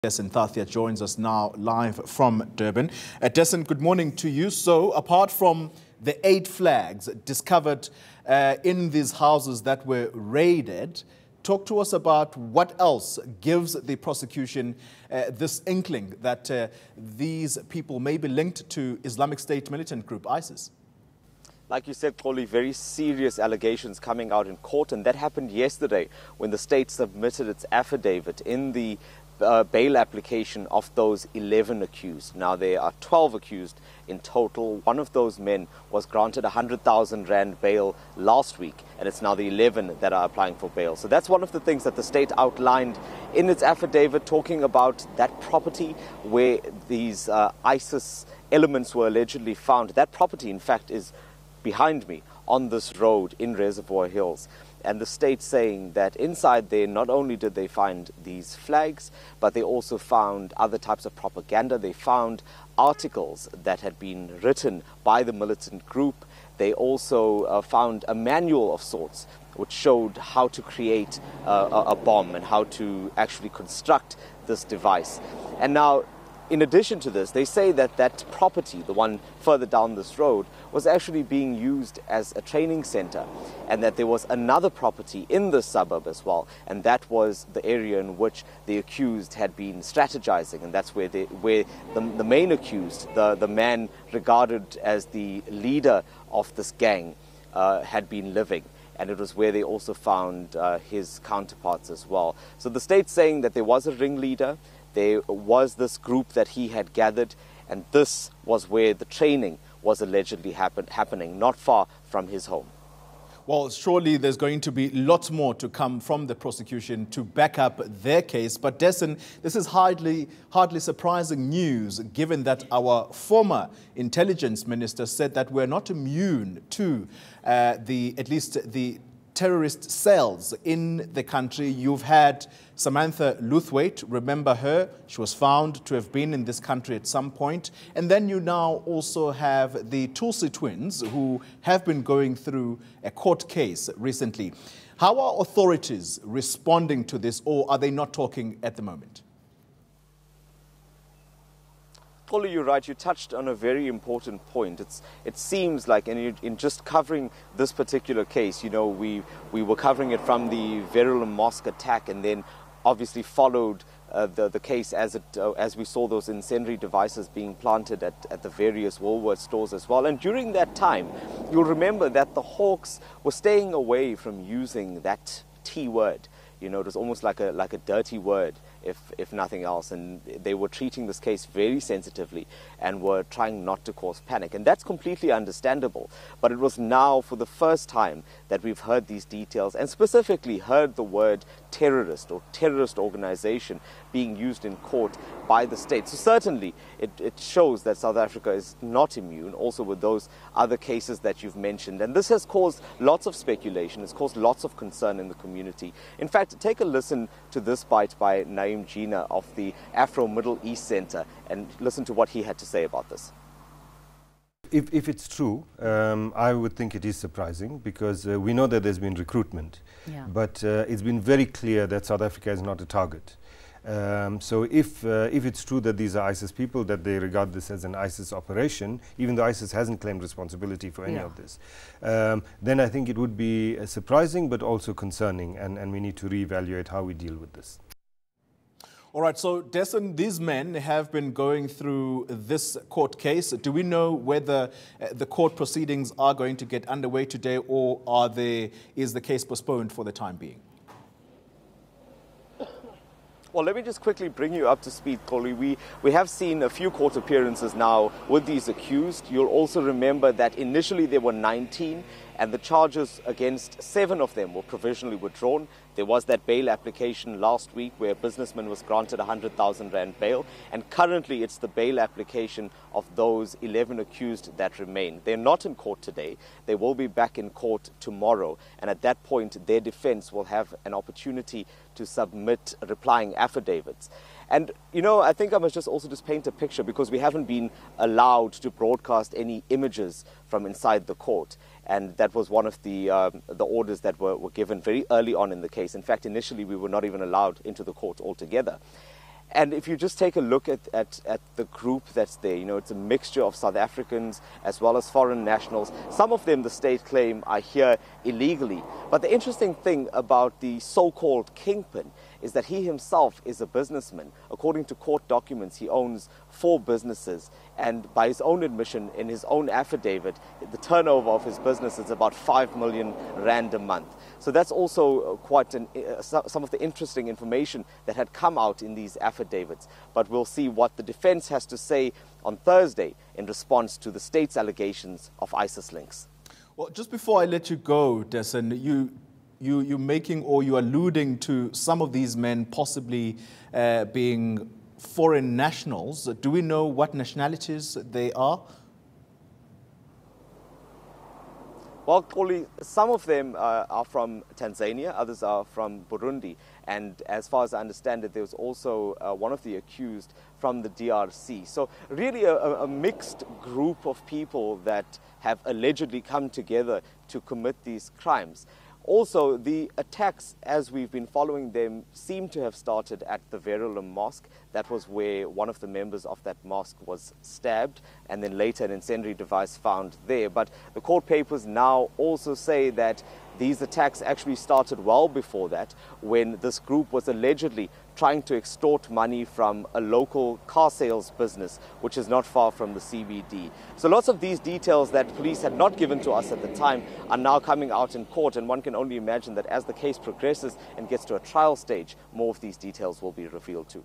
Dessen Thathia joins us now live from Durban. Dessen, good morning to you. So, apart from the 8 flags discovered in these houses that were raided, talk to us about what else gives the prosecution this inkling that these people may be linked to Islamic State militant group ISIS. Like you said, Kholi, very serious allegations coming out in court, and that happened yesterday when the state submitted its affidavit in the bail application of those 11 accused. Now, there are 12 accused in total. One of those men was granted 100,000 Rand bail last week, and it's now the 11 that are applying for bail. So that's one of the things that the state outlined in its affidavit, talking about that property where these ISIS elements were allegedly found. That property, in fact, is behind me on this road in Reservoir Hills. And the state saying that inside there, not only did they find these flags, but they also found other types of propaganda. They found articles that had been written by the militant group. They also found a manual of sorts which showed how to create a bomb and how to actually construct this device. And now, in addition to this, they say that that property, the one further down this road, was actually being used as a training center, and that there was another property in the suburb as well, and that was the area in which the accused had been strategizing, and that's where the main accused, the man regarded as the leader of this gang, had been living. And it was where they also found his counterparts as well. So the state's saying that there was a ringleader, there was this group that he had gathered, and this was where the training was allegedly happening, not far from his home. Well, surely there's going to be lots more to come from the prosecution to back up their case. But Dessen, this is hardly surprising news, given that our former intelligence minister said that we're not immune to at least the terrorist cells in the country. You've had Samantha Luthwaite, remember her? She was found to have been in this country at some point. And then you now also have the Tulsi twins, who have been going through a court case recently. How are authorities responding to this, or are they not talking at the moment? Kholi, you're right. You touched on a very important point. It seems like, in just covering this particular case, you know, we were covering it from the Verulam Mosque attack, and then obviously followed the case as we saw those incendiary devices being planted at the various Woolworths stores as well. And during that time, you'll remember that the Hawks were staying away from using that T word. You know, it was almost like a dirty word, if nothing else. And they were treating this case very sensitively and were trying not to cause panic. And that's completely understandable. But it was now, for the first time, that we've heard these details, and specifically heard the word terrorist or terrorist organization being used in court by the state. So certainly it shows that South Africa is not immune, also with those other cases that you've mentioned. And this has caused lots of speculation. It's caused lots of concern in the community. In fact, take a listen to this bite by Naeem Gina of the Afro Middle East Center, and listen to what he had to say about this. If it's true, I would think it is surprising, because we know that there's been recruitment, but it's been very clear that South Africa is not a target. So if it's true that these are ISIS people, that they regard this as an ISIS operation, even though ISIS hasn't claimed responsibility for any of this, then I think it would be surprising but also concerning, and we need to reevaluate how we deal with this. All right, so Dessen, these men have been going through this court case. Do we know whether the court proceedings are going to get underway today, or is the case postponed for the time being? Well, let me just quickly bring you up to speed, Kholi. We have seen a few court appearances now with these accused. You'll also remember that initially there were 19, and the charges against 7 of them were provisionally withdrawn. There was that bail application last week where a businessman was granted 100,000 Rand bail, and currently it's the bail application of those 11 accused that remain. They're not in court today. They will be back in court tomorrow, and at that point their defense will have an opportunity to submit replying affidavits. And, you know, I think I must just paint a picture, because we haven't been allowed to broadcast any images from inside the court. And that was one of the orders that were given very early on in the case. In fact, initially we were not even allowed into the court altogether. And if you just take a look at the group that's there, you know, it's a mixture of South Africans as well as foreign nationals. Some of them, the state claim, are here illegally. But the interesting thing about the so-called kingpin is that he himself is a businessman. According to court documents, he owns 4 businesses. And by his own admission, in his own affidavit, the turnover of his business is about 5 million rand a month. So that's also quite some of the interesting information that had come out in these affidavits. But we'll see what the defense has to say on Thursday in response to the state's allegations of ISIS links. Well, just before I let you go, Dessen, you're making, or you're alluding to some of these men possibly being foreign nationals. Do we know what nationalities they are? Well, Koli, some of them are from Tanzania, others are from Burundi. And as far as I understand it, there was also one of the accused from the DRC. So really a mixed group of people that have allegedly come together to commit these crimes. Also, the attacks, as we've been following them, seem to have started at the Verulam Mosque. That was where one of the members of that mosque was stabbed, and then later an incendiary device found there. But the court papers now also say that these attacks actually started well before that, when this group was allegedly trying to extort money from a local car sales business, which is not far from the CBD. So lots of these details that police had not given to us at the time are now coming out in court, and one can only imagine that as the case progresses and gets to a trial stage, more of these details will be revealed too.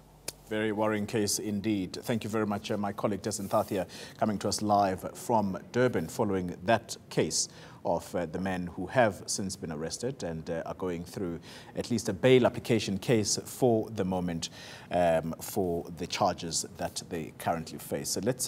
Very worrying case indeed. Thank you very much, my colleague Dessen Thathia, coming to us live from Durban following that case of the men who have since been arrested and are going through at least a bail application case for the moment for the charges that they currently face. So let's